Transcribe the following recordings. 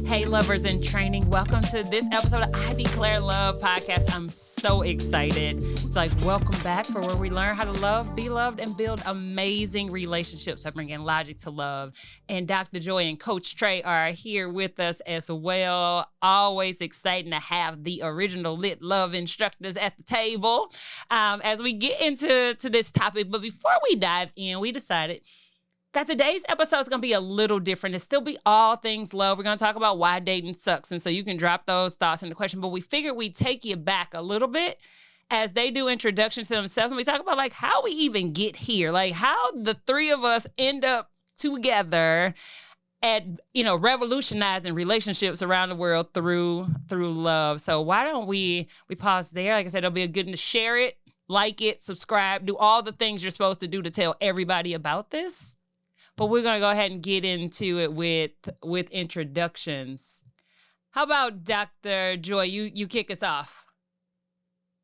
Hey, lovers in training. Welcome to this episode of I Declare Love podcast. I'm so excited. Welcome back for where we learn how to love, be loved, and build amazing relationships. I bring in logic to love. And Dr. Joy and Coach Tre are here with us as well. Always exciting to have the original lit love instructors at the table as we get into this topic. But before we dive in, we decided that today's episode is going to be a little different. It'll still be all things love. We're going to talk about why dating sucks. And so you can drop those thoughts in the question. But we figured we'd take you back a little bit as they do introductions to themselves. And we talk about how we even get here, how the three of us end up together at, revolutionizing relationships around the world through love. So why don't we pause there? Like I said, it'll be a good to share it, like it, subscribe, do all the things you're supposed to do to tell everybody about this. But we're going to go ahead and get into it with introductions. How about Dr. Joy? You kick us off.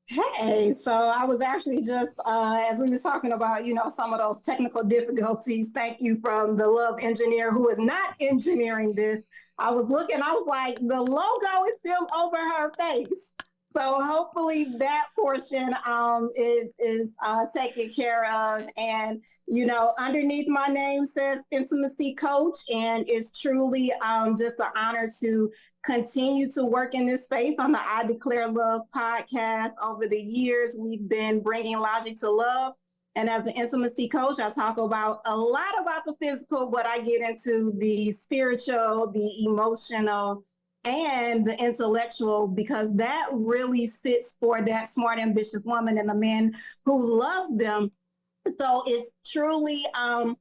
Hey, so I was actually just, as we were talking about, some of those technical difficulties, thank you from the love engineer who is not engineering this. I was like, the logo is still over her face. So hopefully that portion is taken care of. And, underneath my name says Intimacy Coach. And it's truly just an honor to continue to work in this space on the I Declare Love podcast. Over the years, we've been bringing logic to love. And as an intimacy coach, I talk about a lot about the physical, but I get into the spiritual, the emotional, and the intellectual, because that really sits for that smart, ambitious woman and the man who loves them. So it's truly, from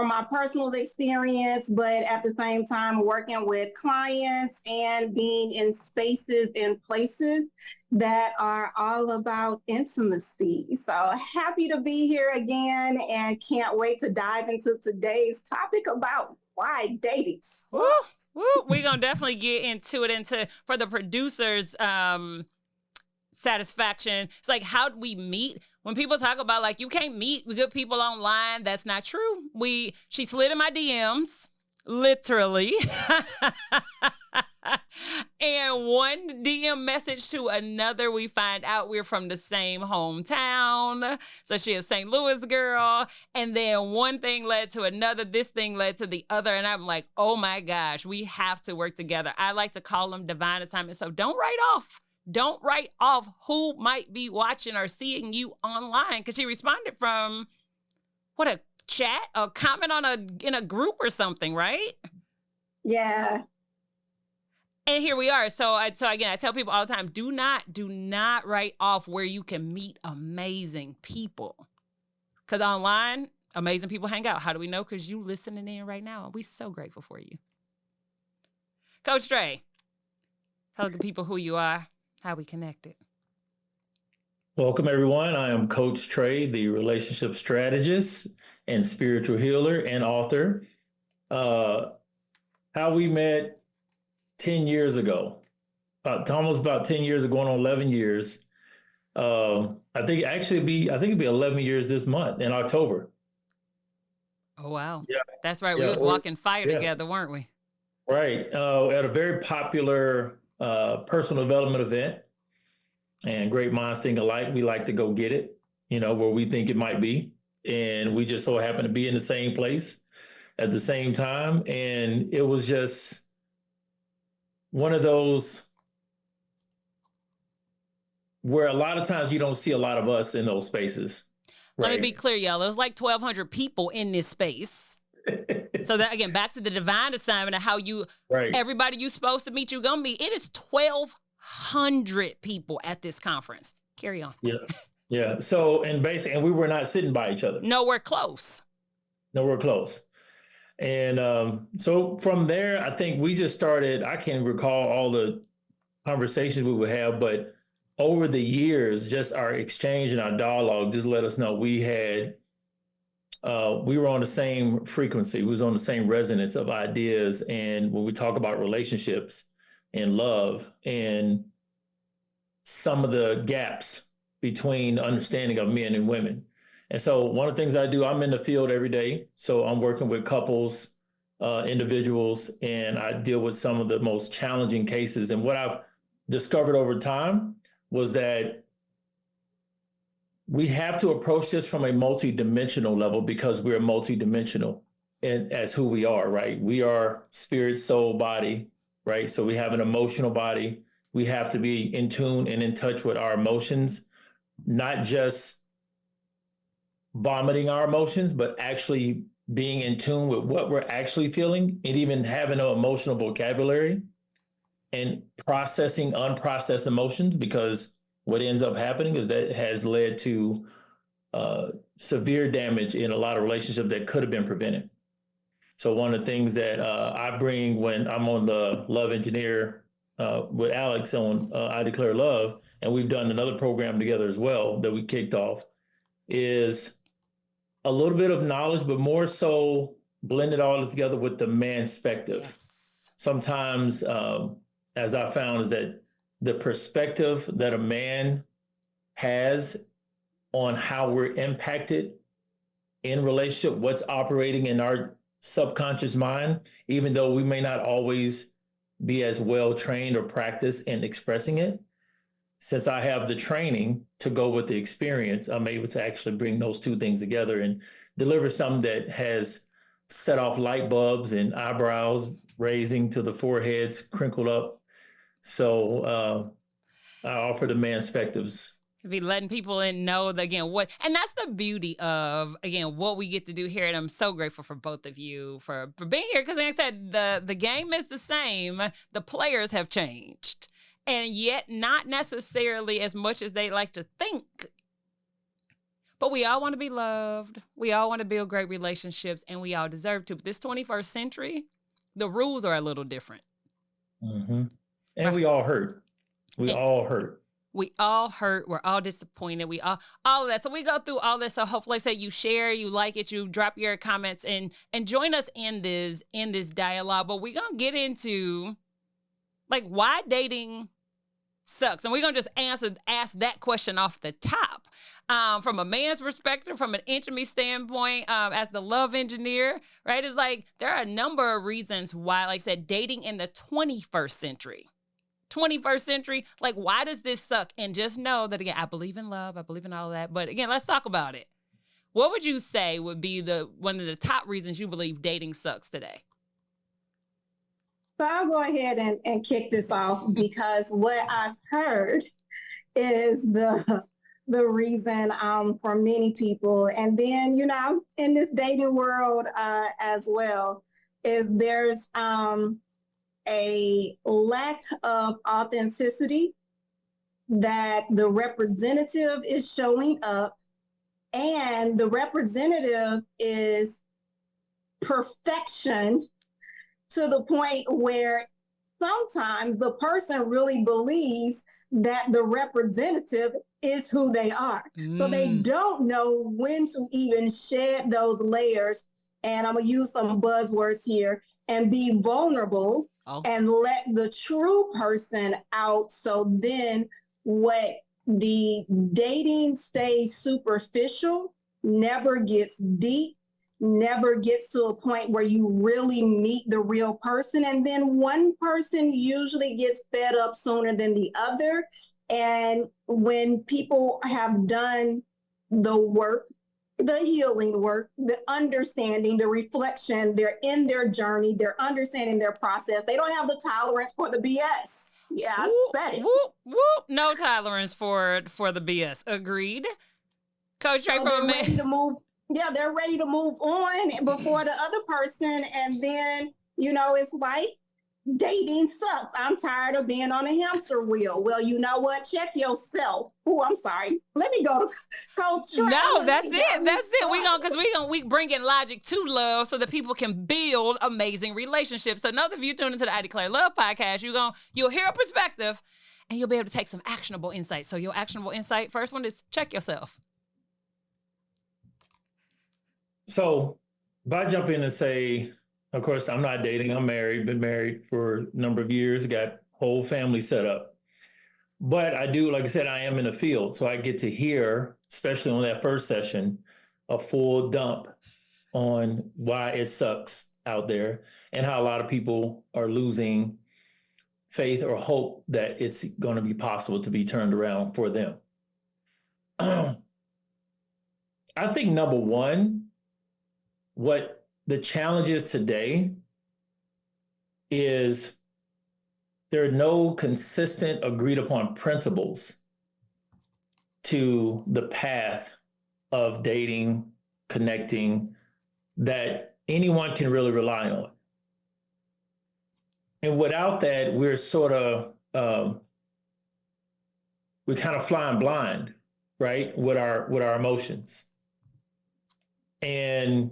my personal experience, but at the same time, working with clients and being in spaces and places that are all about intimacy. So happy to be here again and can't wait to dive into today's topic about why dating sucks. We're going to definitely get into it for the producers' satisfaction. It's how do we meet? When people talk about you can't meet good people online, that's not true. She slid in my DMs, literally. And one DM message to another, we find out we're from the same hometown. So she is a St. Louis girl. And then one thing led to another. This thing led to the other. And I'm like, oh my gosh, we have to work together. I like to call them divine assignments. So don't write off who might be watching or seeing you online. Because she responded from, a chat, a comment in a group or something, right? Yeah. And here we are. So again, I tell people all the time, do not write off where you can meet amazing people. Because online, amazing people hang out. How do we know? Because you listening in right now. We're so grateful for you. Coach Tre, tell the people who you are, how we connected. Welcome, everyone. I am Coach Tre, the relationship strategist and spiritual healer and author. How we met 10 years ago, almost about 10 years ago, going on 11 years. I think it'd be 11 years this month in October. Oh, wow. Yeah. That's right. We was walking fire together, weren't we? Right. At a very popular personal development event, and great minds think alike. We like to go get it, where we think it might be. And we just so happen to be in the same place at the same time. And it was just one of those where a lot of times you don't see a lot of us in those spaces. Right? Let me be clear, y'all. There's 1,200 people in this space. So that, again, back to the divine assignment of how everybody you supposed to meet, you gonna meet. It is 1,200 people at this conference. Carry on. Yeah. Yeah. So, and we were not sitting by each other. Nowhere close. And so from there, I think we just started, I can't recall all the conversations we would have, but over the years, just our exchange and our dialogue just let us know we were on the same frequency. We was on the same resonance of ideas. And when we talk about relationships and love and some of the gaps between understanding of men and women. And so one of the things I do, I'm in the field every day. So I'm working with couples, individuals, and I deal with some of the most challenging cases. And what I've discovered over time was that we have to approach this from a multidimensional level because we're multidimensional and as who we are, right? We are spirit, soul, body, right? So we have an emotional body. We have to be in tune and in touch with our emotions, not just vomiting our emotions, but actually being in tune with what we're actually feeling and even having an emotional vocabulary and processing unprocessed emotions, because what ends up happening is that has led to severe damage in a lot of relationships that could have been prevented. So one of the things that I bring when I'm on the Love Engineer with Alex on I Declare Love, and we've done another program together as well that we kicked off, is a little bit of knowledge, but more so blended all together with the man-spective. Yes. Sometimes, as I found, is that the perspective that a man has on how we're impacted in relationship, what's operating in our subconscious mind, even though we may not always be as well trained or practiced in expressing it. Since I have the training to go with the experience, I'm able to actually bring those two things together and deliver something that has set off light bulbs and eyebrows raising to the foreheads crinkled up. So I offer the man perspectives. Be letting people in know that, again, what, and that's the beauty of, again, what we get to do here. And I'm so grateful for both of you for being here. Because like I said, the game is the same. The players have changed, and yet not necessarily as much as they like to think. But we all want to be loved. We all want to build great relationships, and we all deserve to. But this 21st century, the rules are a little different. Mm-hmm. And we all hurt. We all hurt. We all hurt. We're all disappointed. We all of that. So we go through all this. So hopefully, say you share, you like it, you drop your comments, and join us in this dialogue. But we're gonna get into like why dating sucks, and we're gonna just ask that question off the top, from a man's perspective, from an intimacy standpoint, as the love engineer, right? It's like there are a number of reasons why, like I said, dating in the 21st century, like, why does this suck? And just know that, again, I believe in love. I believe in all of that. But again, let's talk about it. What would you say would be one of the top reasons you believe dating sucks today? So I'll go ahead and kick this off because what I've heard is the reason for many people. And then, in this dating world as well, is there's a lack of authenticity, that the representative is showing up and the representative is perfection to the point where sometimes the person really believes that the representative is who they are. So they don't know when to even shed those layers. And I'm going to use some buzzwords here and be vulnerable and let the true person out. So then what the dating stays superficial, never gets deep, never gets to a point where you really meet the real person. And then one person usually gets fed up sooner than the other. And when people have done the work, the healing work, the understanding, the reflection, they're in their journey, they're understanding their process. They don't have the tolerance for the BS. Yeah, I said it. Whoop, whoop. No tolerance for the BS. Agreed. Coach Tre, from a man. Ready to move. Yeah, they're ready to move on before the other person. And then, it's like, dating sucks. I'm tired of being on a hamster wheel. Well, you know what? Check yourself. Oh, I'm sorry. Let me go to Coach Tre. No, that's it. That's it. We bring in logic to love so that people can build amazing relationships. So know that if you tune into the I Declare Love podcast, you'll hear a perspective and you'll be able to take some actionable insights. So your actionable insight, first one is check yourself. So if I jump in and say, of course, I'm not dating, I'm married, been married for a number of years, got whole family set up. But I do, like I said, I am in the field. So I get to hear, especially on that first session, a full dump on why it sucks out there and how a lot of people are losing faith or hope that it's going to be possible to be turned around for them. I think number one, what the challenge is today is there are no consistent agreed upon principles to the path of dating, connecting, that anyone can really rely on. And without that, we're sort of, we're kind of flying blind, right? With our emotions. And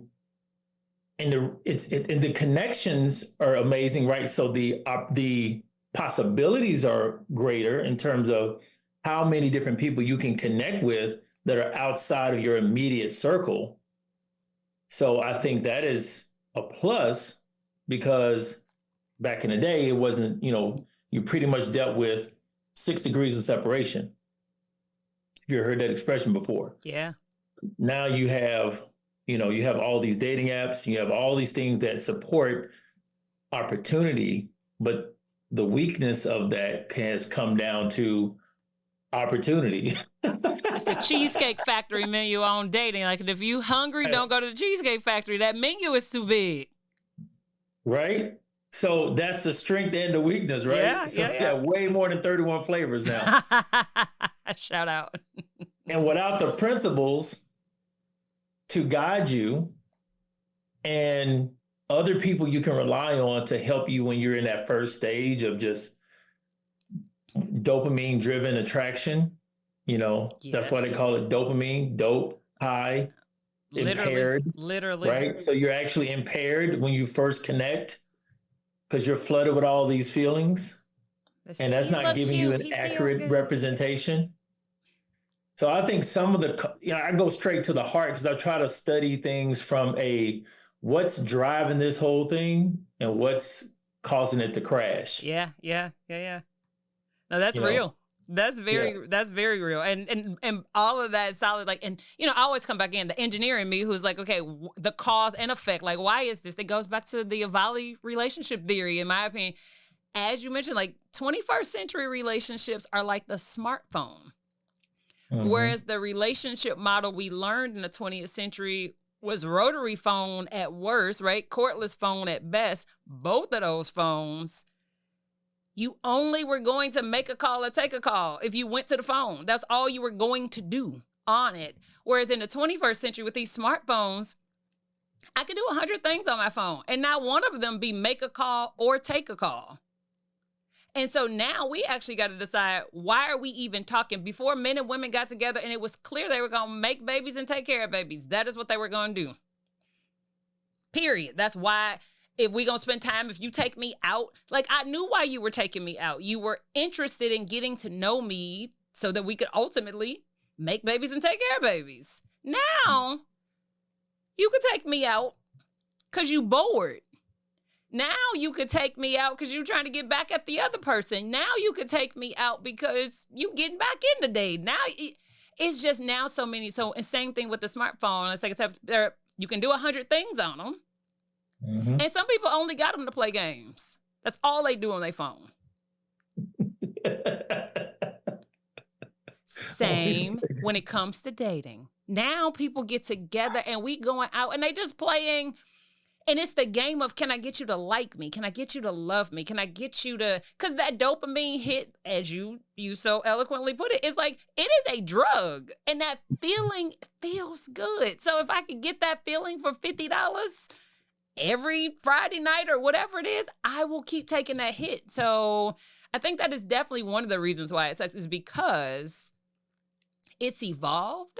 the connections are amazing, right? So the possibilities are greater in terms of how many different people you can connect with that are outside of your immediate circle. So I think that is a plus, because back in the day, it wasn't, you pretty much dealt with 6 degrees of separation. You heard that expression before. Yeah. Now you have all these dating apps, you have all these things that support opportunity, but the weakness of that has come down to opportunity. It's the Cheesecake Factory menu on dating. Like, if you hungry, don't go to the Cheesecake Factory. That menu is too big. Right? So that's the strength and the weakness, right? Yeah, so yeah. Way more than 31 flavors now. Shout out. And without the principles to guide you and other people you can rely on to help you when you're in that first stage of just dopamine driven attraction, that's why they call it dopamine, dope, high, impaired. Literally. Right? So you're actually impaired when you first connect because you're flooded with all these feelings, and that's not giving you an accurate representation. So I think some of I go straight to the heart because I try to study things from what's driving this whole thing and what's causing it to crash. Yeah. No, that's real. That's very real. And all of that is solid. Like, and, I always come back in the engineer in me who's like, okay, the cause and effect, like, why is this? It goes back to the Avali relationship theory, in my opinion. As you mentioned, like 21st century relationships are like the smartphone. Mm-hmm. Whereas the relationship model we learned in the 20th century was rotary phone at worst, right? Cordless phone at best. Both of those phones, you only were going to make a call or take a call if you went to the phone. That's all you were going to do on it. Whereas in the 21st century with these smartphones, I could do 100 things on my phone and not one of them be make a call or take a call. And so now we actually got to decide, why are we even talking? Before, men and women got together and it was clear they were going to make babies and take care of babies. That is what they were going to do. Period. That's why, if we going to spend time, if you take me out, like, I knew why you were taking me out. You were interested in getting to know me so that we could ultimately make babies and take care of babies. Now, you could take me out because you bored. Now you could take me out because you're trying to get back at the other person. Now you could take me out because you getting back in the day. Now it's just now so many. So, and same thing with the smartphone. It's like you can do 100 things on them. Mm-hmm. And some people only got them to play games. That's all they do on their phone. Same when it comes to dating. Now people get together and we going out and they just playing. And it's the game of, can I get you to like me? Can I get you to love me? Can I get you to, because that dopamine hit, as you so eloquently put it, is like, it is a drug. And that feeling feels good. So if I could get that feeling for $50 every Friday night or whatever it is, I will keep taking that hit. So I think that is definitely one of the reasons why it sucks, is because it's evolved.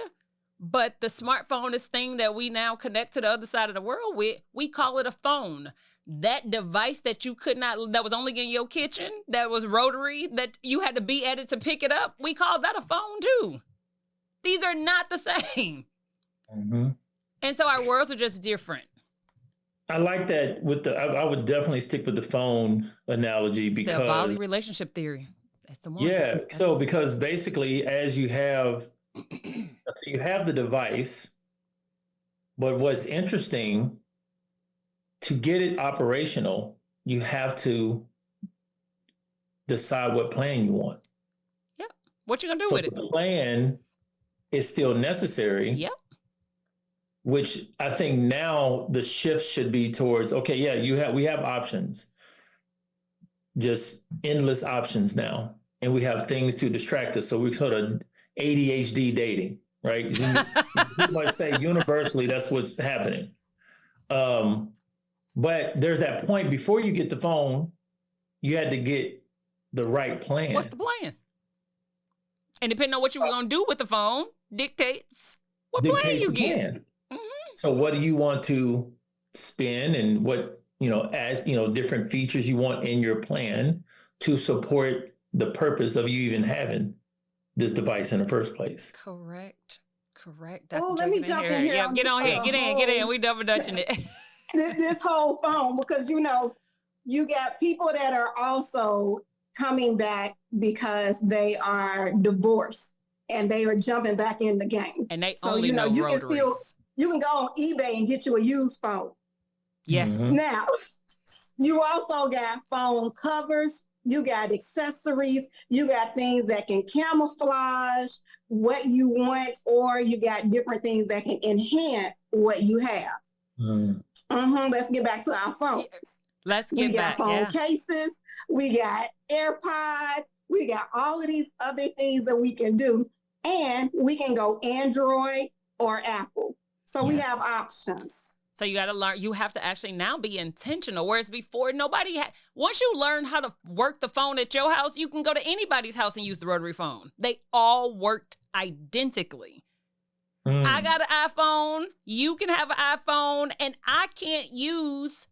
But the smartphone, this thing that we now connect to the other side of the world with, we call it a phone. That device that you could not, that was only in your kitchen, that was rotary, that you had to be at it to pick it up, we call that a phone too. These are not the same. Mm-hmm. And so our worlds are just different. I like that I would definitely stick with the phone analogy, because the Avali relationship theory. That's the one. Yeah. So because basically, as you have the device, But what's interesting, to get it operational, you have to decide what plan you want. Yep. What you gonna do So with it? the plan is still necessary. Yep. Which I think now the shift should be towards, okay, yeah, we have options, just endless options now. And we have things to distract us. So we're sort of ADHD dating, right? You might say universally, that's what's happening. But there's that point before you get the phone, you had to get the right plan. What's the plan? And depending on what you were going to do with the phone dictates what plan you get. Mm-hmm. So what do you want to spend, and what, as, different features you want in your plan to support the purpose of you even having this device in the first place. Correct. Oh, let me jump in here. Yeah, get on here. Get in. We double dutching it. this whole phone, because, you got people that are also coming back because they are divorced and they are jumping back in the game. And they only know rotaries. You can go on eBay and get you a used phone. Yes. Mm-hmm. Now, you also got phone covers. You got accessories. You got things that can camouflage what you want, or you got different things that can enhance what you have. Let's get back to our phones. Let's get back. We got phone cases. We got AirPods. We got all of these other things that we can do. And we can go Android or Apple. So we have options. So you got to learn, you have to actually now be intentional. Whereas before, once you learn how to work the phone at your house, you can go to anybody's house and use the rotary phone. They all worked identically. I got an iPhone, you can have an iPhone, and I can't use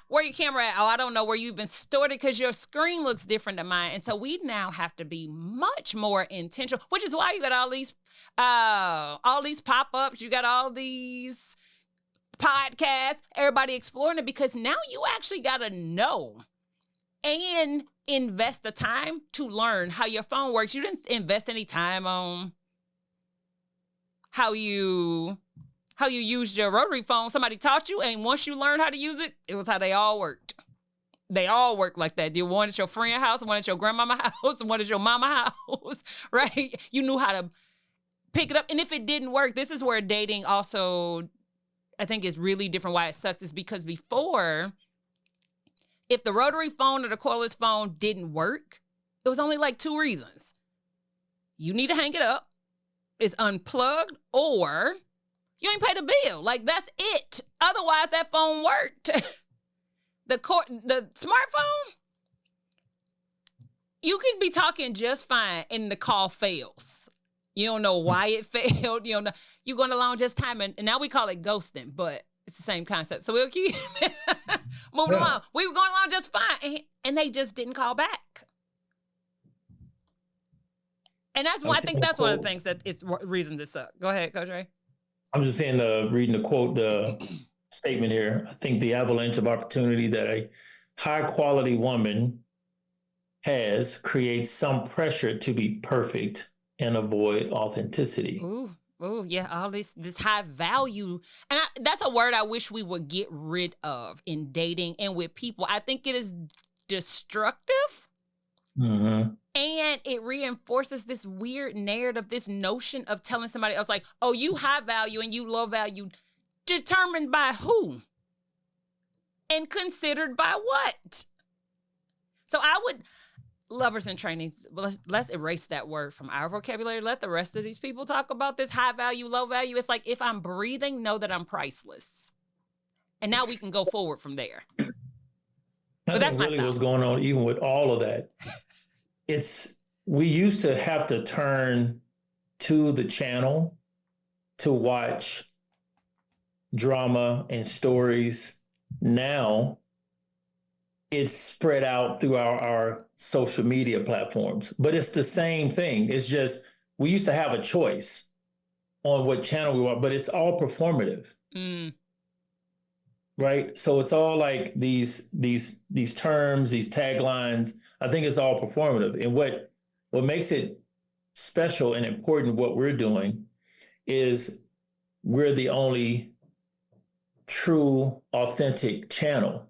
where your camera at? Oh, I don't know where you've been stored it because your screen looks different than mine. And so we now have to be much more intentional, which is why you got all these pop-ups, you got all these podcasts, everybody exploring it, because now you actually got to know and invest the time to learn how your phone works. You didn't invest any time on how you used your rotary phone. Somebody taught you, and once you learned how to use it, it was how they all worked. They all work like that. You one at your friend's house, one at your grandmama's house, one at your mama's house, right? You knew how to pick it up. And if it didn't work, this is where dating also, I think, is really different. Why it sucks is because before, if the rotary phone or the cordless phone didn't work, it was only like two reasons. You need to hang it up, it's unplugged, or you ain't pay the bill. Like, that's it. Otherwise, that phone worked. The smartphone, you can be talking just fine and the call fails. You don't know why it failed. You don't know. You're going along just time. And now we call it ghosting, but it's the same concept. So we'll keep moving along. We were going along just fine, and they just didn't call back. And that's why I think that's one of the things that it's reasons it suck. Go ahead, Coach Tre. I'm just saying, reading the quote, the statement here. I think the avalanche of opportunity that a high quality woman has creates some pressure to be perfect and avoid authenticity. Ooh, yeah, all this high value. And that's a word I wish we would get rid of in dating and with people. I think it is destructive. Mm-hmm. And it reinforces this weird narrative, this notion of telling somebody else, like, oh, you high value and you low value, determined by who? And considered by what? So I would, lovers in training, let's erase that word from our vocabulary. Let the rest of these people talk about this high value, low value. It's like, if I'm breathing, know that I'm priceless. And now we can go forward from there. But that's really what's going on, even with all of that. We used to have to turn to the channel to watch drama and stories. Now it's spread out through our social media platforms, but it's the same thing. It's just, we used to have a choice on what channel we want, but it's all performative. Right? So it's all like these terms, these taglines. I think it's all performative. And what makes it special and important, what we're doing, is we're the only true, authentic channel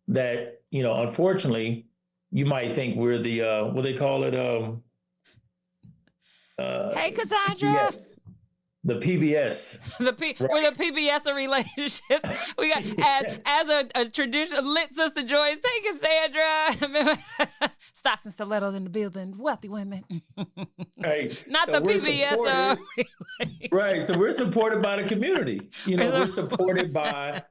that, unfortunately, you might think we're the, what they call it, Hey, Cassandra. PBS, the PBS. We're the PBS of relationships. We got as a traditional lit sister Joyce. Thank you, Sandra. Stocks and stilettos in the building. Wealthy women. Right. Not So the PBS. Right. So we're supported by the community. We're supported by.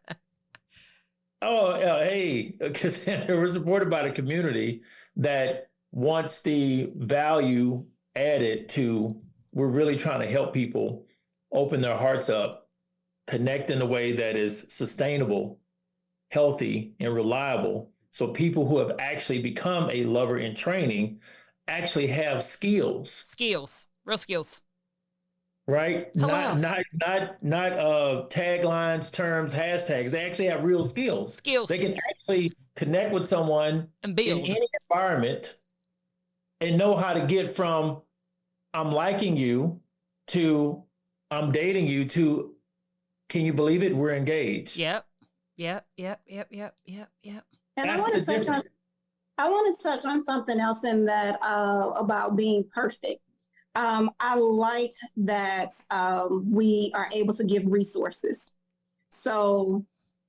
Hey, Cassandra, we're supported by the community that wants the value added to. We're really trying to help people open their hearts up, connect in a way that is sustainable, healthy, and reliable. So people who have actually become a lover in training actually have skills. Real skills. Right? Not taglines, terms, hashtags. They actually have real skills. They can actually connect with someone and build in any environment and know how to get from I'm liking you to I'm dating you to can you believe it? We're engaged. Yep. And I want to touch on something else in that about being perfect. I like that we are able to give resources. So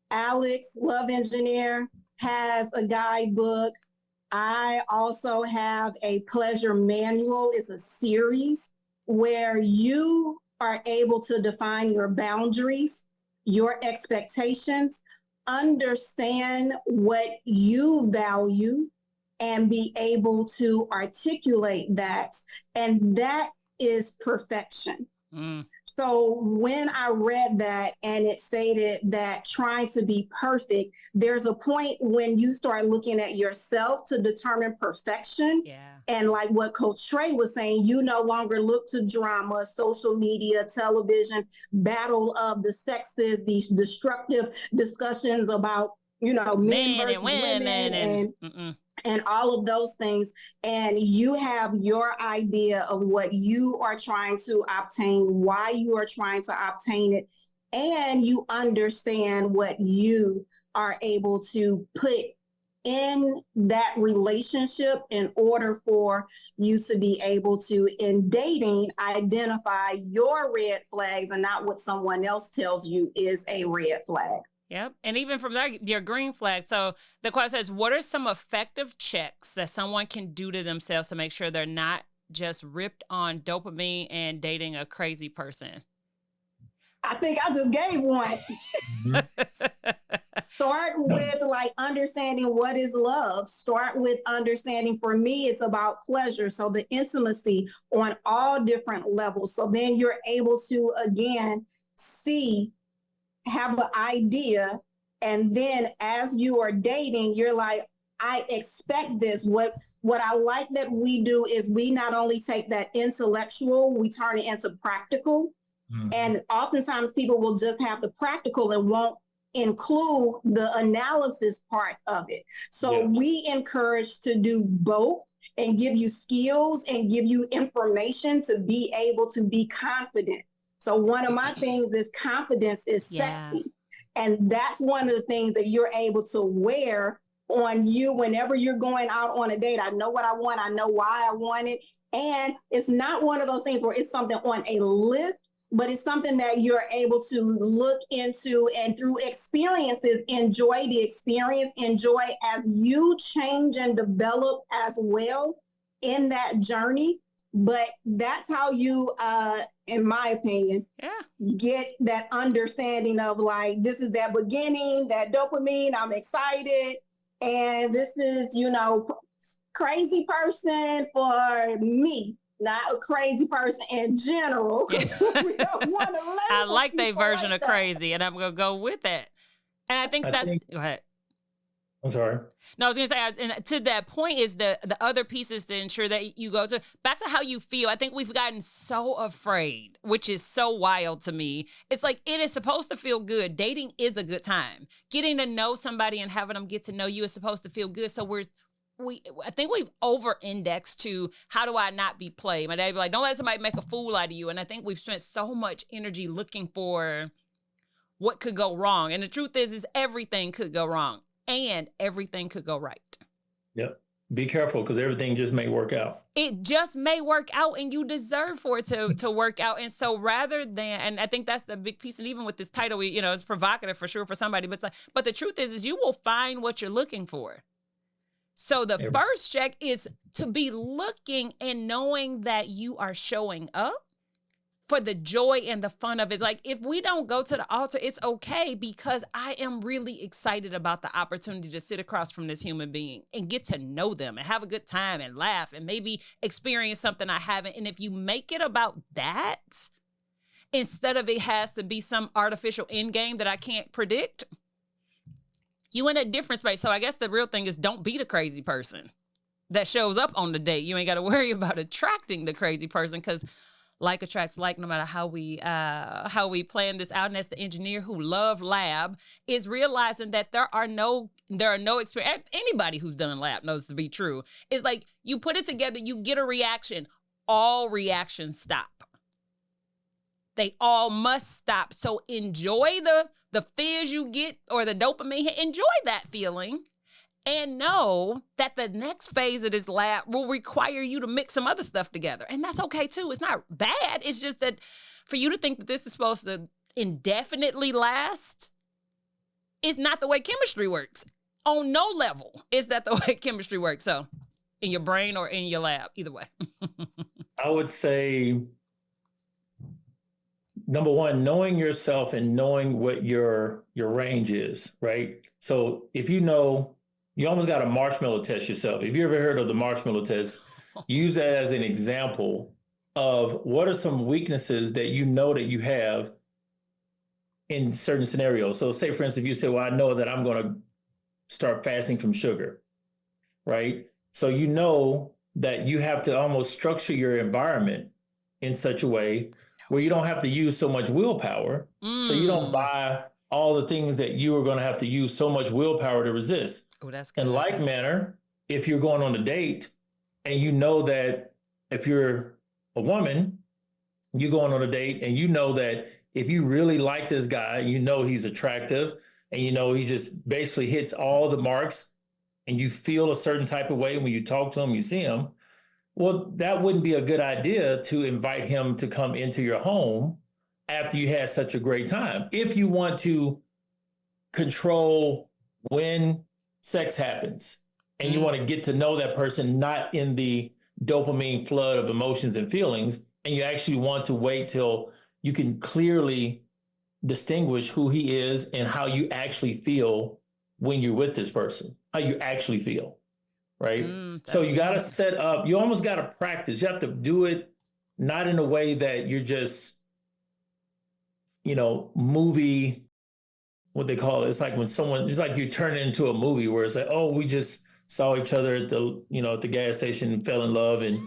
Alex, Love Engineer, has a guidebook. I also have a pleasure manual. It's a series where you are able to define your boundaries, your expectations, understand what you value, and be able to articulate that. And that is perfection. So when I read that and it stated that trying to be perfect, there's a point when you start looking at yourself to determine perfection. Yeah. And like what Coach Tre was saying, you no longer look to drama, social media, television, battle of the sexes, these destructive discussions about, men versus women and all of those things. And you have your idea of what you are trying to obtain, why you are trying to obtain it, and you understand what you are able to put in that relationship in order for you to be able to, in dating, identify your red flags and not what someone else tells you is a red flag. Yep. And even from there, your green flag. So the question says, what are some effective checks that someone can do to themselves to make sure they're not just ripped on dopamine and dating a crazy person? I think I just gave one. Start with understanding what is love. Start with understanding, for me, it's about pleasure. So the intimacy on all different levels. So then you're able to, again, have an idea. And then as you are dating, you're like, I expect this. What I like that we do is we not only take that intellectual, we turn it into practical. Mm-hmm. And oftentimes people will just have the practical and won't include the analysis part of it. So we encourage to do both and give you skills and give you information to be able to be confident. So one of my things is confidence is sexy. And that's one of the things that you're able to wear on you whenever you're going out on a date. I know what I want. I know why I want it. And it's not one of those things where it's something on a list, but it's something that you're able to look into and through experiences, enjoy the experience, enjoy as you change and develop as well in that journey. But that's how you, in my opinion, get that understanding of this is that beginning, that dopamine, I'm excited. And this is, crazy person for me, not a crazy person in general. We don't want to I like their version of crazy, and I'm going to go with that. And I think go ahead. I'm sorry. No, I was going to say, and to that point is the other pieces to ensure that you go to back to how you feel. I think we've gotten so afraid, which is so wild to me. It's like it is supposed to feel good. Dating is a good time. Getting to know somebody and having them get to know you is supposed to feel good. So I think we've over-indexed to how do I not be played. My dad be like, don't let somebody make a fool out of you. And I think we've spent so much energy looking for what could go wrong. And the truth is everything could go wrong and everything could go right. Yep. Be careful because everything just may work out. It just may work out and you deserve for it to work out. And so rather than, and I think that's the big piece, and even with this title, it's provocative for sure for somebody, but the truth is you will find what you're looking for. So the first check is to be looking and knowing that you are showing up for the joy and the fun of it. Like if we don't go to the altar, it's okay because I am really excited about the opportunity to sit across from this human being and get to know them and have a good time and laugh and maybe experience something I haven't. And if you make it about that, instead of it has to be some artificial end game that I can't predict, you in a different space. So I guess the real thing is don't be the crazy person that shows up on the date. You ain't got to worry about attracting the crazy person because like attracts like no matter how we plan this out. And that's the engineer who love lab is realizing that there are no experience. Anybody who's done lab knows to be true. It's like you put it together, you get a reaction. All reactions stop. They all must stop. So enjoy the fizz you get or the dopamine. Enjoy that feeling. And know that the next phase of this lab will require you to mix some other stuff together. And that's okay too. It's not bad. It's just that for you to think that this is supposed to indefinitely last is not the way chemistry works. On no level is that the way chemistry works. So in your brain or in your lab, either way. I would say, number one, knowing yourself and knowing what your range is, right? So if you almost got to marshmallow test yourself. If you ever heard of the marshmallow test, use that as an example of what are some weaknesses that you know that you have in certain scenarios. So say, for instance, if you say, well, I know that I'm going to start fasting from sugar, right? So you know that you have to almost structure your environment in such a way where you don't have to use so much willpower. So you don't buy all the things that you are going to have to use so much willpower to resist. Oh, that's good. In like manner, if you're going on a date and you know that if you're a woman, you're going on a date and you know that if you really like this guy, you know he's attractive and you know he just basically hits all the marks and you feel a certain type of way when you talk to him, you see him, well, that wouldn't be a good idea to invite him to come into your home after you had such a great time. If you want to control when sex happens and you want to get to know that person, not in the dopamine flood of emotions and feelings, and you actually want to wait till you can clearly distinguish who he is and how you actually feel when you're with this person, how you actually feel, right? So you got to set up, you almost got to practice. You have to do it not in a way that you're just, movie, what they call it. It's like when it's like you turn it into a movie where it's like, oh, we just saw each other at the gas station and fell in love and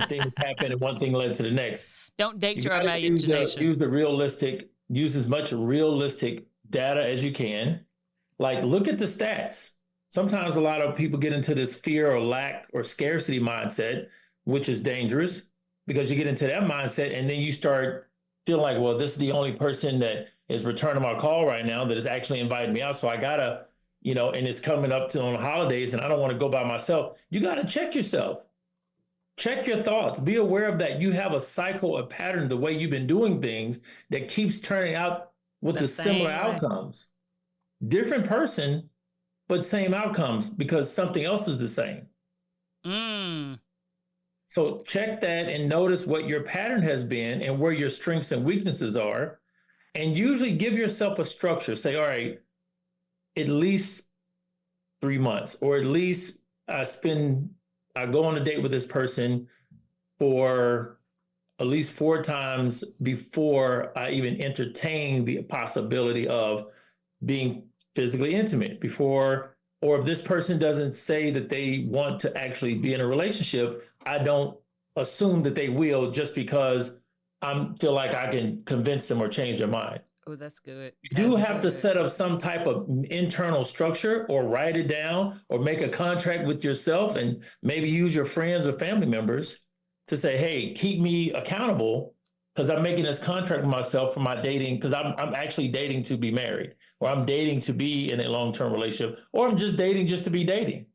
things happened and one thing led to the next. Don't date your imagination. Use as much realistic data as you can. Like look at the stats. Sometimes a lot of people get into this fear or lack or scarcity mindset, which is dangerous because you get into that mindset and then you start feeling like, well, this is the only person that is returning my call right now that is actually inviting me out. So I gotta, and it's coming up to on the holidays and I don't want to go by myself. You got to check yourself. Check your thoughts. Be aware of that. You have a cycle, a pattern, the way you've been doing things that keeps turning out with the similar outcomes. Different person, but same outcomes because something else is the same. So check that and notice what your pattern has been and where your strengths and weaknesses are. And usually give yourself a structure. Say, all right, at least 3 months, or at least I go on a date with this person for at least 4 times before I even entertain the possibility of being physically intimate before, or if this person doesn't say that they want to actually be in a relationship, I don't assume that they will just because I feel like I can convince them or change their mind. Oh, that's good. You do have to set up some type of internal structure or write it down or make a contract with yourself and maybe use your friends or family members to say, hey, keep me accountable because I'm making this contract with myself for my dating, because I'm actually dating to be married, or I'm dating to be in a long-term relationship, or I'm just dating just to be dating.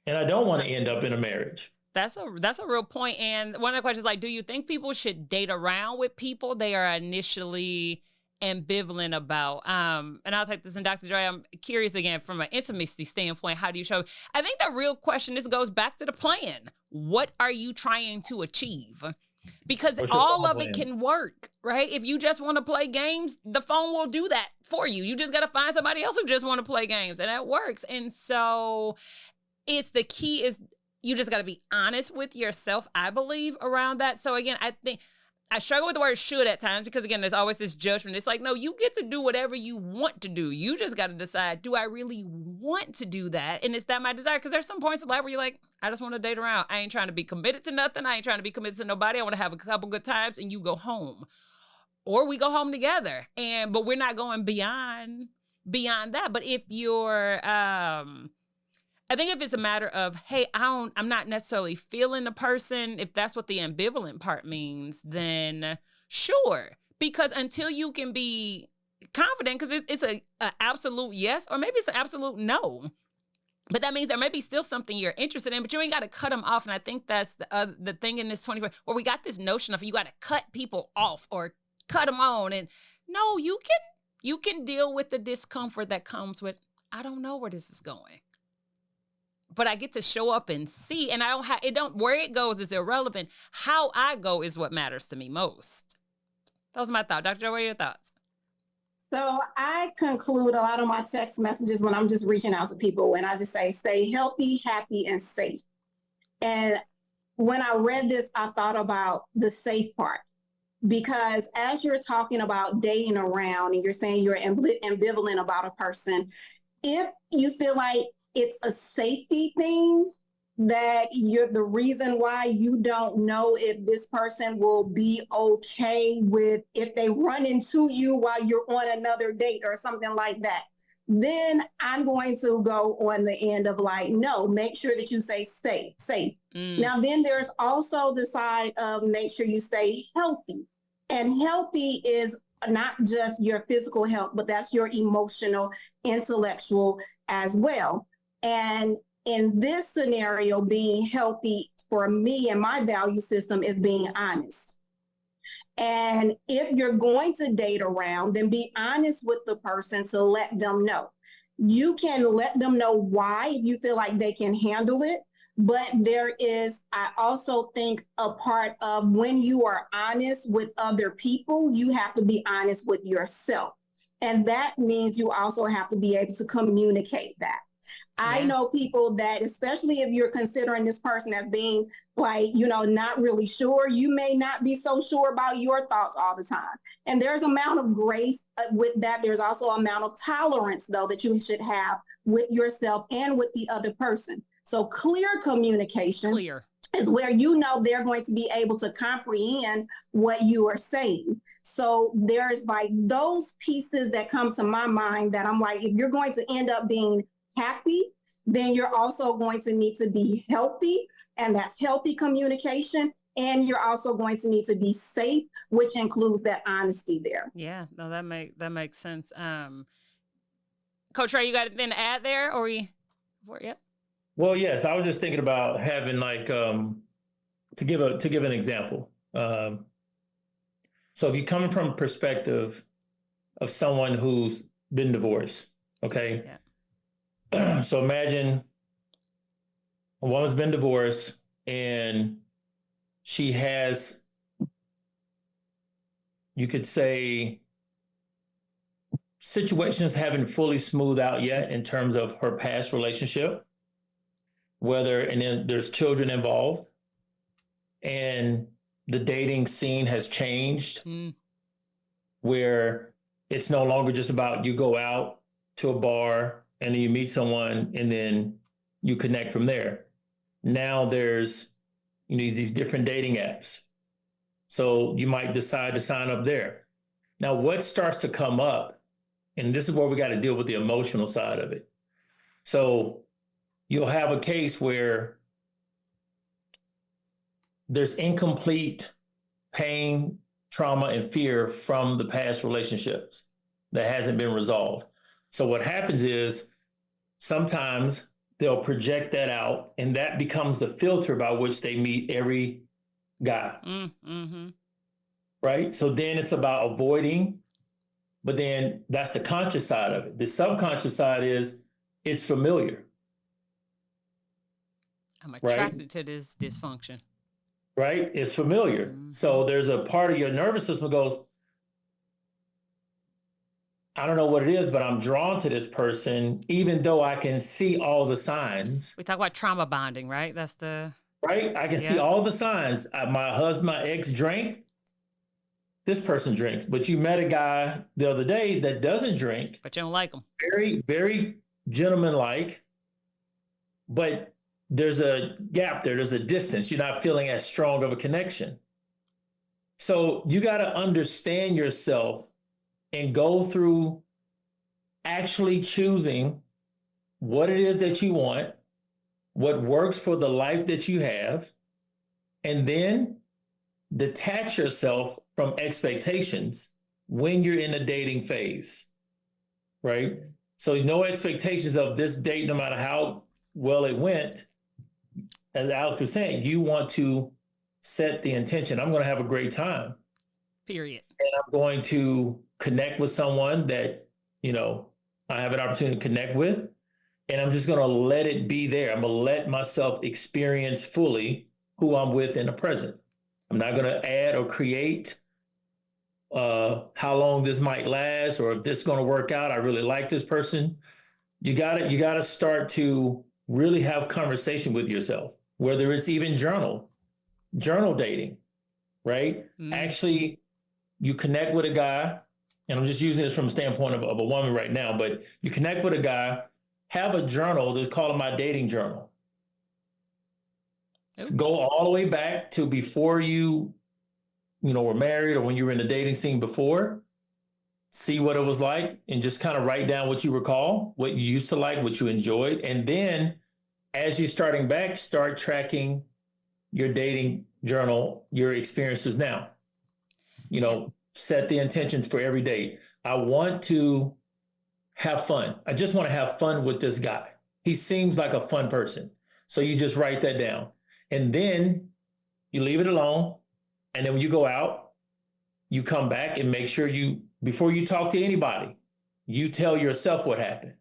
And I don't want to end up in a marriage. That's a real point. And one of the questions is like, do you think people should date around with people they are initially ambivalent about? And I'll take this in Dr. Dre. I'm curious again from an intimacy standpoint, how do you show? I think the real question, this goes back to the plan. What are you trying to achieve? Because all of it can work, right? If you just want to play games, the phone will do that for you. You just got to find somebody else who just want to play games, and that works. And so it's the key is you just got to be honest with yourself, I believe, around that. So again, I think I struggle with the word should at times because, again, there's always this judgment. It's like, no, you get to do whatever you want to do. You just got to decide, do I really want to do that? And is that my desire? Because there's some points in life where you're like, I just want to date around. I ain't trying to be committed to nothing. I ain't trying to be committed to nobody. I want to have a couple good times and you go home. Or we go home together. But we're not going beyond that. But if you're... I think if it's a matter of, hey, I'm not necessarily feeling the person, if that's what the ambivalent part means, then sure. Because until you can be confident, because it's a absolute yes, or maybe it's an absolute no. But that means there may be still something you're interested in, but you ain't got to cut them off. And I think that's the thing in this 24, where we got this notion of you got to cut people off or cut them on. And no, you can deal with the discomfort that comes with, I don't know where this is going. But I get to show up and see, and where it goes is irrelevant. How I go is what matters to me most. Those are my thoughts. Dr. Joe, what are your thoughts? So I conclude a lot of my text messages when I'm just reaching out to people, and I just say, stay healthy, happy, and safe. And when I read this, I thought about the safe part, because as you're talking about dating around and you're saying you're ambivalent about a person, if you feel like it's a safety thing, that you're the reason why you don't know if this person will be okay with if they run into you while you're on another date or something like that, then I'm going to go on the end of like, no, make sure that you stay safe. Now, then there's also the side of make sure you stay healthy. And healthy is not just your physical health, but that's your emotional, intellectual as well. And in this scenario, being healthy for me and my value system is being honest. And if you're going to date around, then be honest with the person to let them know. You can let them know why if you feel like they can handle it. But there is, I also think, a part of when you are honest with other people, you have to be honest with yourself. And that means you also have to be able to communicate that. I know people that, especially if you're considering this person as being like, not really sure, you may not be so sure about your thoughts all the time. And there's an amount of grace with that. There's also an amount of tolerance, though, that you should have with yourself and with the other person. So clear communication is where they're going to be able to comprehend what you are saying. So there's like those pieces that come to my mind that I'm like, if you're going to end up being happy, then you're also going to need to be healthy, and that's healthy communication. And you're also going to need to be safe, which includes that honesty there. Yeah, no, that makes sense. Coach Tre, you got anything to add there, or yep? Well, yes, I was just thinking about having like to give an example. So if you're coming from a perspective of someone who's been divorced, okay. Yeah. So imagine a woman's been divorced and she has, you could say, situations haven't fully smoothed out yet in terms of her past relationship, and then there's children involved, and the dating scene has changed where it's no longer just about you go out to a bar and then you meet someone and then you connect from there. Now there's these different dating apps. So you might decide to sign up there. Now what starts to come up, and this is where we got to deal with the emotional side of it. So you'll have a case where there's incomplete paying trauma and fear from the past relationships that hasn't been resolved. So what happens is sometimes they'll project that out, and that becomes the filter by which they meet every guy. Mm-hmm. Right? So then it's about avoiding, but then that's the conscious side of it. The subconscious side is it's familiar. I'm attracted to this dysfunction. Right? It's familiar. Mm-hmm. So there's a part of your nervous system that goes, I don't know what it is, but I'm drawn to this person, even though I can see all the signs. We talk about trauma bonding, right? That's the... Right? I can see all the signs. My husband, my ex drank. This person drinks. But you met a guy the other day that doesn't drink. But you don't like him. Very, very gentleman-like. But there's a gap there. There's a distance. You're not feeling as strong of a connection. So you got to understand yourself and go through actually choosing what it is that you want, what works for the life that you have, and then detach yourself from expectations when you're in the dating phase, right? So no expectations of this date, no matter how well it went. As Alex was saying, you want to set the intention. I'm going to have a great time. Period. And I'm going to connect with someone that, you know, I have an opportunity to connect with, and I'm just going to let it be there. I'm going to let myself experience fully who I'm with in the present. I'm not going to add or create how long this might last, or if this is going to work out. I really like this person. You got to start to really have conversation with yourself, whether it's even journal dating, right? Mm. Actually, you connect with a guy, and I'm just using this from a standpoint of a woman right now, but you connect with a guy, have a journal, just call it my dating journal. Go all the way back to before you were married, or when you were in the dating scene before. See what it was like, and just kind of write down what you recall, what you used to like, what you enjoyed. And then as you're starting back, start tracking your dating journal, your experiences now. Set the intentions for every date. I want to have fun. I just want to have fun with this guy. He seems like a fun person. So you just write that down. And then you leave it alone. And then when you go out, you come back and make sure before you talk to anybody, you tell yourself what happened.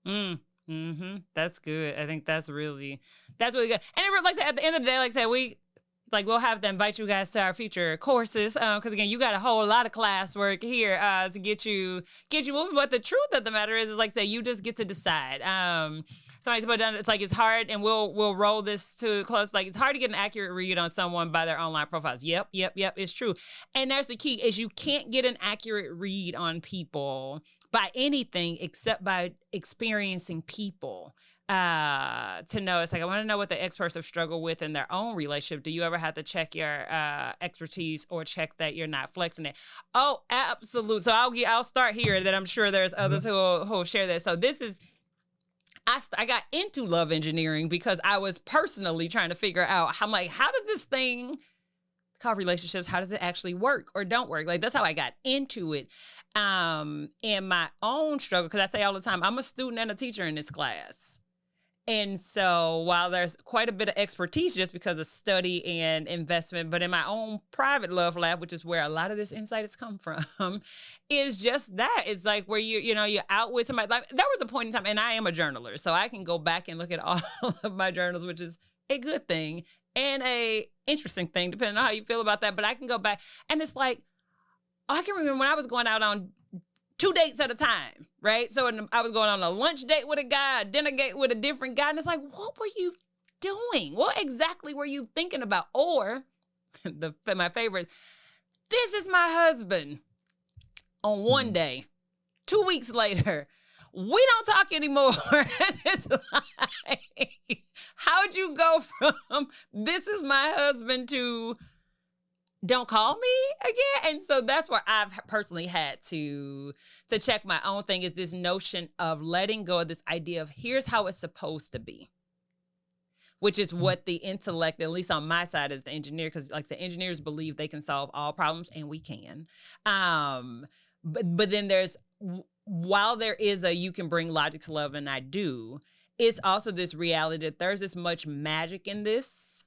Mm-hmm. That's good. I think that's really good. And like I said, at the end of the day, like I said, we'll have to invite you guys to our future courses. Because again, you got a whole lot of classwork here to get you moving. But the truth of the matter is like I say, you just get to decide. Somebody's put down, it's hard, and we'll roll this to close. Like, it's hard to get an accurate read on someone by their online profiles. Yep, it's true. And that's the key, is you can't get an accurate read on people by anything except by experiencing people. To know, it's like, I want to know what the experts have struggled with in their own relationship. Do you ever have to check your expertise or check that you're not flexing it? Oh, absolutely. So I'll start here, that I'm sure there's others who'll share this. So this is, I got into love engineering because I was personally trying to figure out, how does this thing called relationships, how does it actually work or don't work? Like, that's how I got into it. In my own struggle, because I say all the time, I'm a student and a teacher in this class. And so while there's quite a bit of expertise just because of study and investment, but in my own private love lab, which is where a lot of this insight has come from, is just that. It's like where you're out with somebody. Like, there was a point in time, and I am a journaler, so I can go back and look at all of my journals, which is a good thing and a interesting thing, depending on how you feel about that. But I can go back, and it's like, I can remember when I was going out on 2 dates at a time, right? So I was going on a lunch date with a guy, a dinner date with a different guy. And it's like, what were you doing? What exactly were you thinking about? Or my favorite, this is my husband. On one day, 2 weeks later, we don't talk anymore. And it's like, how'd you go from this is my husband to don't call me again? And so that's where I've personally had to check my own thing, is this notion of letting go of this idea of here's how it's supposed to be. which is what the intellect, at least on my side as the engineer, because like the engineers believe they can solve all problems, and we can. But then there's, while there is a you can bring logic to love, and I do, it's also this reality that there's as much magic in this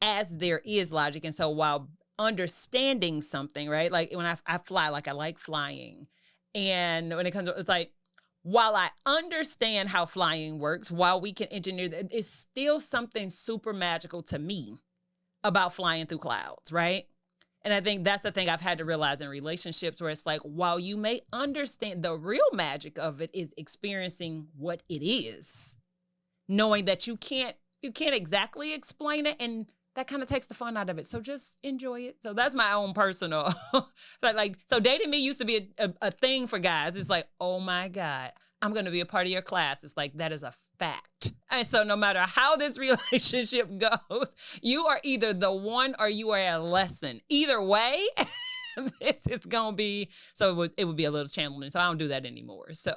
as there is logic. And so while understanding something, right? Like when I fly, like I like flying. And when it comes to, it's like, while I understand how flying works, while we can engineer that, it's still something super magical to me about flying through clouds, right? And I think that's the thing I've had to realize in relationships, where it's like, while you may understand, the real magic of it is experiencing what it is, knowing that you can't exactly explain it, and that kind of takes the fun out of it. So just enjoy it. So that's my own personal, so dating me used to be a thing for guys. It's like, oh my God, I'm going to be a part of your class. It's like, that is a fact. And so no matter how this relationship goes, you are either the one or you are a lesson. Either way, this is going to be, so it would be a little channeling. So I don't do that anymore. So.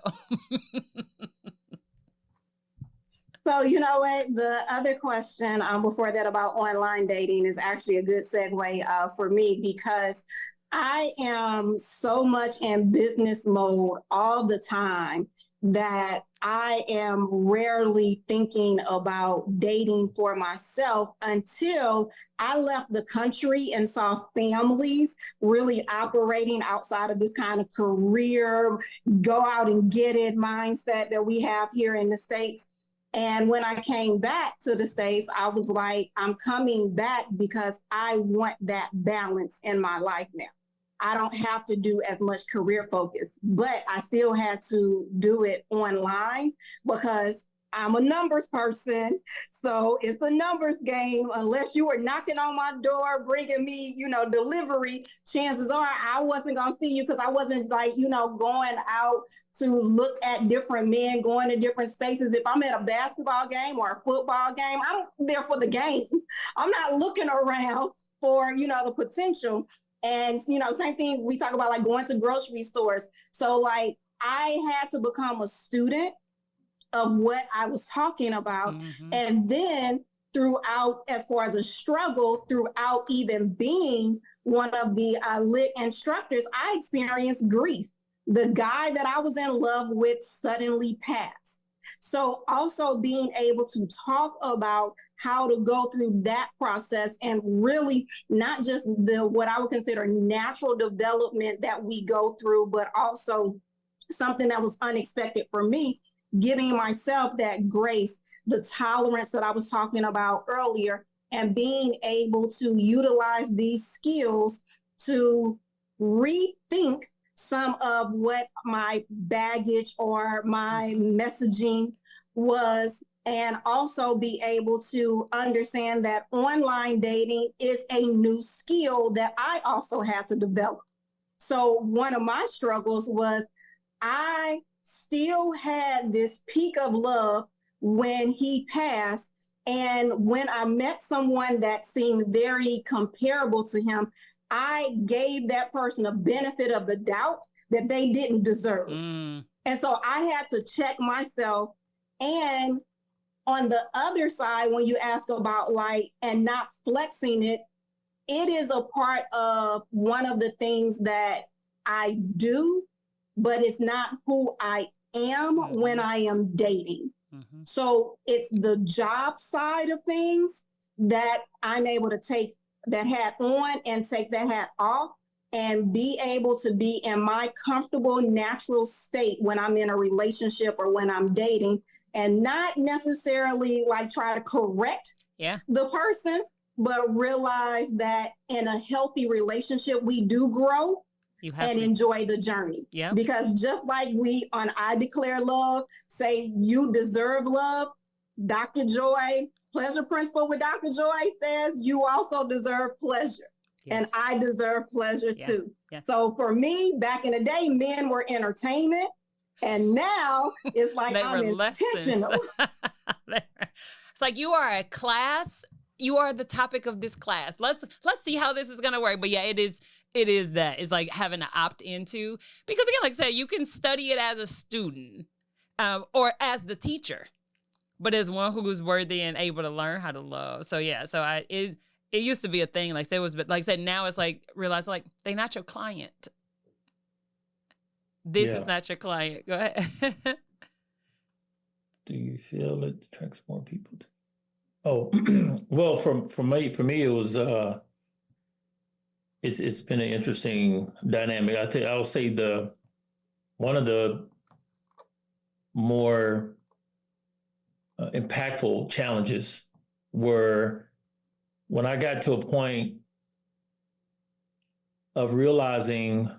So, you know what? The other question before that about online dating is actually a good segue for me, because I am so much in business mode all the time that I am rarely thinking about dating for myself until I left the country and saw families really operating outside of this kind of career, go out and get it mindset that we have here in the States. And when I came back to the States, I was like, I'm coming back because I want that balance in my life now. I don't have to do as much career focus, but I still had to do it online because I'm a numbers person. So it's a numbers game. Unless you were knocking on my door, bringing me, delivery, chances are I wasn't going to see you, because I wasn't going out to look at different men, going to different spaces. If I'm at a basketball game or a football game, I'm there for the game. I'm not looking around for, the potential. And, same thing we talk about, like going to grocery stores. So like I had to become a student of what I was talking about. Mm-hmm. And then throughout, as far as a struggle, throughout even being one of the lit instructors, I experienced grief. The guy that I was in love with suddenly passed. So also being able to talk about how to go through that process, and really not just what I would consider natural development that we go through, but also something that was unexpected for me, giving myself that grace, the tolerance that I was talking about earlier, and being able to utilize these skills to rethink some of what my baggage or my messaging was, and also be able to understand that online dating is a new skill that I also had to develop. So one of my struggles was I still had this peak of love when he passed. And when I met someone that seemed very comparable to him, I gave that person a benefit of the doubt that they didn't deserve. And so I had to check myself. And on the other side, when you ask about and not flexing it, it is a part of one of the things that I do, but it's not who I am when I am dating. Mm-hmm. So it's the job side of things that I'm able to take that hat on and take that hat off, and be able to be in my comfortable, natural state when I'm in a relationship or when I'm dating, and not necessarily try to correct the person, but realize that in a healthy relationship, we do grow and enjoy the journey. Yeah. Because just like we on I Declare Love say you deserve love, Dr. Joy, Pleasure Principle with Dr. Joy says you also deserve pleasure. Yes. And I deserve pleasure too. Yes. So for me, back in the day, men were entertainment. And now it's like I'm intentional. It's like you are a class. You are the topic of this class. Let's see how this is going to work. But yeah, it is that. It's like having to opt into. Because again, like I said, you can study it as a student or as the teacher. but as one who's worthy and able to learn how to love. So yeah, so it used to be a thing. Like there was, but like I said, now it's like realize like they're not your client. This is not your client. Go ahead. Do you feel it attracts more people? Well, for me, it was it's been an interesting dynamic. I'll say one of the more impactful challenges were when I got to a point of realizing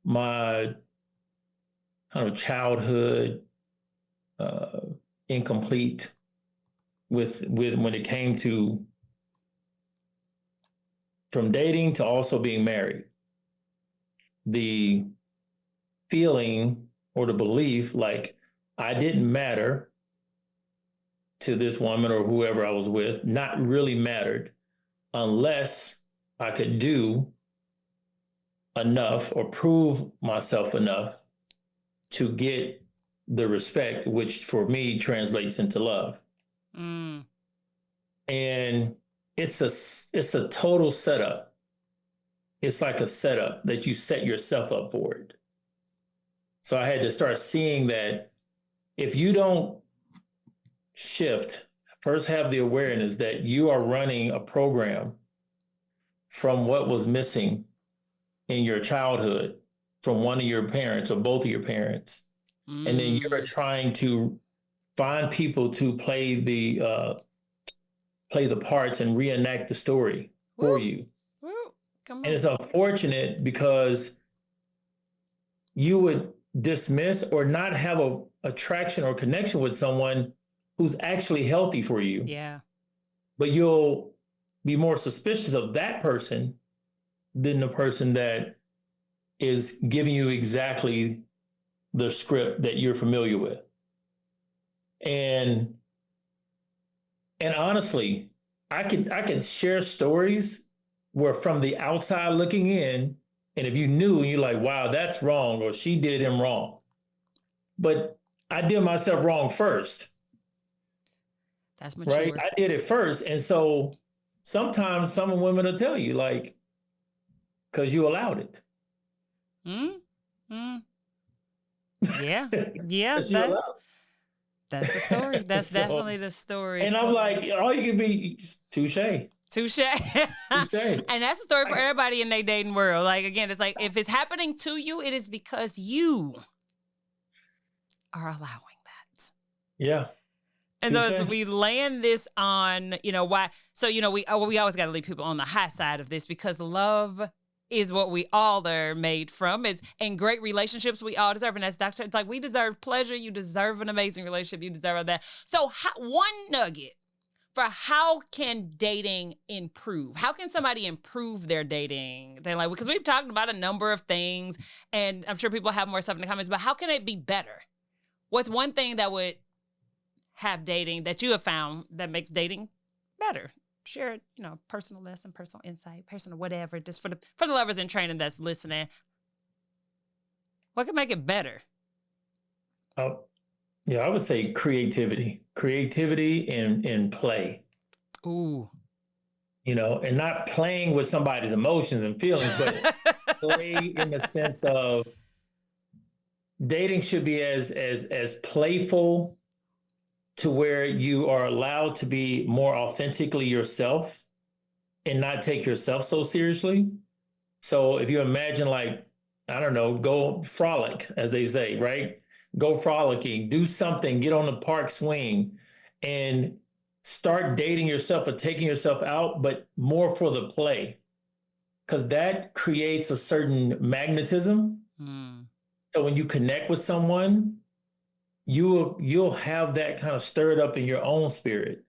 my kind of childhood incomplete with when it came to from dating to also being married. The feeling or the belief like I didn't matter to this woman or whoever I was with, not really mattered unless I could do enough or prove myself enough to get the respect, which for me translates into love. Mm. And it's a total setup. It's like a setup that you set yourself up for it. So I had to start seeing that if you don't shift, first have the awareness that you are running a program from what was missing in your childhood from one of your parents or both of your parents. Mm. And then you're trying to find people to play the parts and reenact the story for you. Come on. And it's unfortunate because you would dismiss or not have a attraction or connection with someone who's actually healthy for you. Yeah. But you'll be more suspicious of that person than the person that is giving you exactly the script that you're familiar with. And honestly, I can share stories where from the outside looking in, and if you knew and you're like, wow, that's wrong, or she did him wrong. But I did myself wrong first. That's mature. Right? I did it first. And so sometimes some women will tell you, like, because you allowed it. Yeah. Yeah. That's the story. That's definitely the story. And I'm like, all you can be touche. And that's the story for everybody in their dating world. Like, again, it's like, if it's happening to you, it is because you are allowing that. Yeah. And so as we land this on, why, so, we always got to leave people on the high side of this because love is what we all are made from. And great relationships we all deserve. And that's Dr. Like, we deserve pleasure. You deserve an amazing relationship. You deserve that. So one nugget for how can dating improve? How can somebody improve their dating? Because we've talked about a number of things, and I'm sure people have more stuff in the comments, but how can it be better? What's one thing that would have dating that you have found that makes dating better? Share, personal lesson, personal insight, personal whatever, just for the lovers in training that's listening. What can make it better? Yeah, I would say creativity and play. Ooh. And not playing with somebody's emotions and feelings, but play in the sense of dating should be as playful to where you are allowed to be more authentically yourself and not take yourself so seriously. So if you imagine, like, I don't know, go frolic, as they say, right? Go frolicking, do something, get on the park swing and start dating yourself or taking yourself out, but more for the play. Because that creates a certain magnetism. Mm. So when you connect with someone, you'll have that kind of stirred up in your own spirit.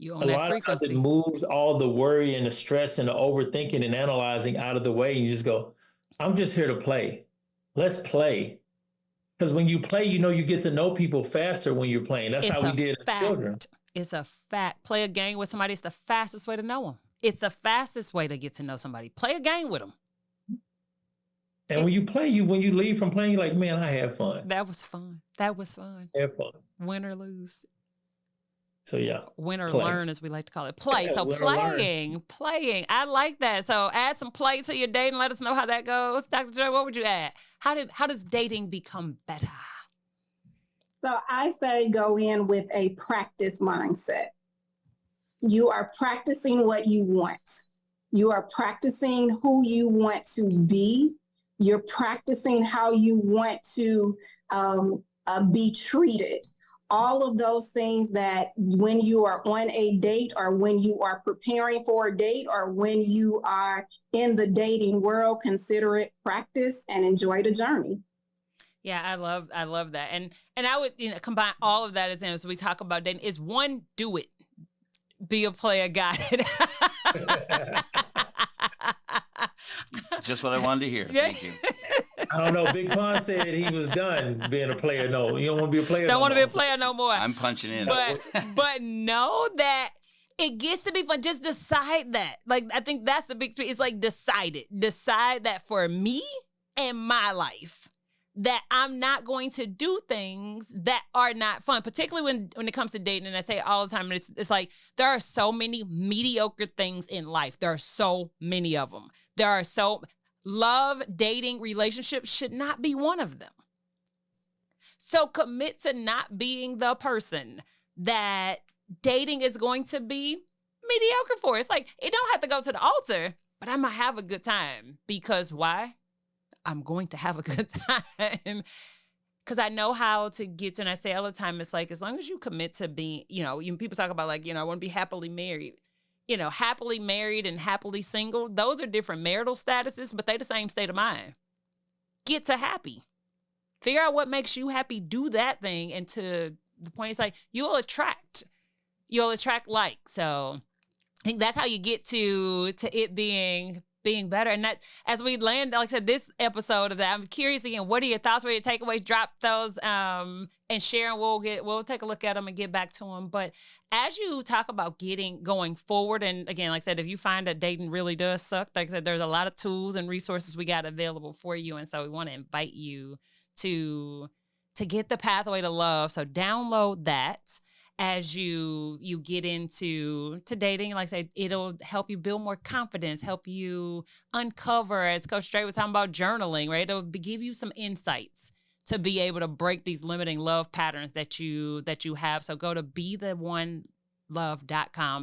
A lot of times it moves all the worry and the stress and the overthinking and analyzing out of the way. And you just go, I'm just here to play. Let's play. Because when you play, you get to know people faster when you're playing. That's how we did as children. It's a fact. Play a game with somebody. It's the fastest way to know them. It's the fastest way to get to know somebody. Play a game with them. And when you play, when you leave from playing, you're like, man, I had fun. That was fun. Have fun. Win or lose. So yeah. Win or Play. learn, as we like to call it. Play. Yeah, So win or playing. I like that. So add some play to your dating. Let us know how that goes. Dr. Joy, what would you add? How does dating become better? So I say go in with a practice mindset. You are practicing what you want. You are practicing who you want to be. You're practicing how you want to be treated. All of those things that when you are on a date or when you are preparing for a date or when you are in the dating world, consider it practice and enjoy the journey. Yeah, I love that. And I would combine all of that as we talk about dating is one, do it. Be a player, got it. Just what I wanted to hear. Thank you. I don't know. Big Pun said he was done being a player. No, you don't want to be a player. Don't want to be a player no more. I'm punching in. But know that it gets to be fun. Just decide that. Like, I think that's the big thing. It's like decide it. Decide that for me and my life, that I'm not going to do things that are not fun, particularly when it comes to dating. And I say all the time, it's like there are so many mediocre things in life. There are so many of them. Love, dating, relationships should not be one of them. So commit to not being the person that dating is going to be mediocre for. It's like, it don't have to go to the altar, but I'm going to have a good time. Because why? I'm going to have a good time. Because I know how to get to, and I say all the time, it's like, as long as you commit to being, people talk about like, I want to be happily married. Happily married and happily single, those are different marital statuses, but they the same state of mind. Get to happy. Figure out what makes you happy. Do that thing. And to the point, it's like, you'll attract like. So I think that's how you get to it being better. And that, as we land, like I said, this episode of that, I'm curious again, what are your thoughts? What are your takeaways? Drop those and share, and we'll take a look at them and get back to them. But as you talk about going forward, and again, like I said, if you find that dating really does suck, like I said, there's a lot of tools and resources we got available for you. And so we want to invite you to get the Pathway to Love. So download that as you get into dating. Like I said, it'll help you build more confidence, help you uncover, as Coach Tre was talking about, journaling, right? It'll give you some insights to be able to break these limiting love patterns that you have. So go to BeTheOneLove.com,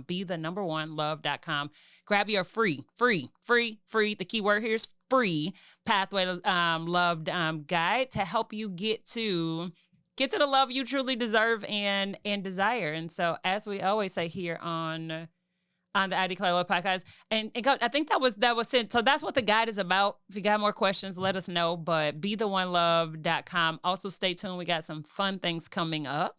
BeTheNumber1Love.com. Grab your free, the key word here is free Pathway to Love guide to help you get to the love you truly deserve and desire. And so, as we always say here on the I Declare Love podcast, and I think that was sent. So that's what the guide is about. If you got more questions, let us know. But BeTheOneLove.com. Also, stay tuned. We got some fun things coming up,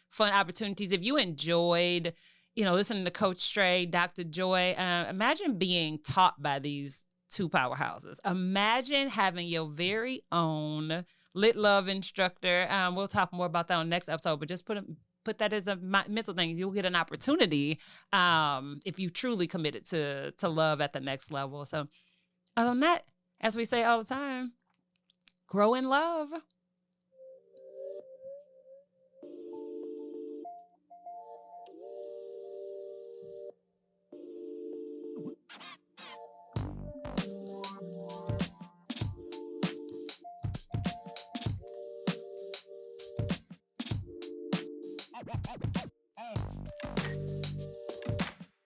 fun opportunities. If you enjoyed, listening to Coach Tre, Dr. Joy, imagine being taught by these two powerhouses. Imagine having your very own lit love instructor. We'll talk more about that on the next episode, but just put that as a mental thing. You'll get an opportunity if you truly committed to love at the next level. So other than that, as we say all the time, grow in love.